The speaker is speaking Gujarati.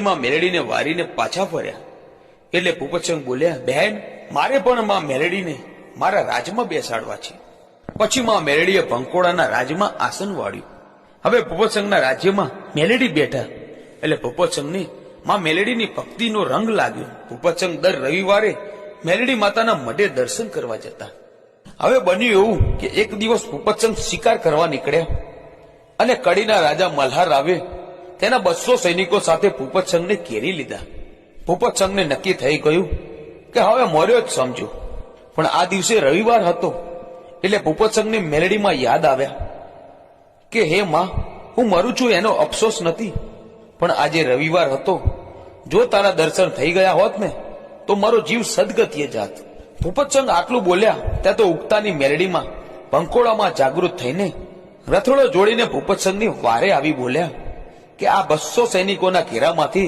માં મેલડીને વારીને પાછા ફર્યા એટલે ભૂપતસિંહ બોલ્યા, બહેન, મારે પણ માં મેલડીને મારા રાજમાં બેસાડવા છે. પછી માં મેલડીએ ભંકોળાના રાજમાં આસન વાળ્યું. હવે ભૂપતસિંહના રાજ્યમાં મેલડી બેઠા એટલે ભૂપતસિંહને માં મેલડીની ભક્તિનો રંગ લાગ્યો. ભૂપતસિંહ દર રવિવારે મેલડી માતાના મઢે દર્શન કરવા જતા. હવે બન્યું એવું કે એક દિવસ ભૂપતસિંહ શિકાર કરવા નીકળ્યા અને કડીના રાજા મલ્હાર રાવે તેના 200 સૈનિકો સાથે ભૂપતસિંહને ઘેરી લીધા. ભૂપતસિંહને નક્કી થઈ ગયું કે હવે મર્યો જ સમજો. પણ આ દિવસે રવિવાર હતો એટલે ભૂપતસિંહને મેલડીમાં યાદ આવ્યા કે હે માં, હું મરું છું એનો અફસોસ નથી, પણ આજે રવિવાર હતો. જો તારા દર્શન થઈ ગયા હોત ને તો મારો જીવ સદગતિએ જાત. ભૂપતસિંહ આટલું બોલ્યા ત્યાં તો ઉગતાની મેલડીમાં ભંકોળામાં જાગૃત થઈને રથડો જોડીને ભૂપતસિંહની વારે આવી બોલ્યા કે આ 200 સૈનિકોના ઘેરામાંથી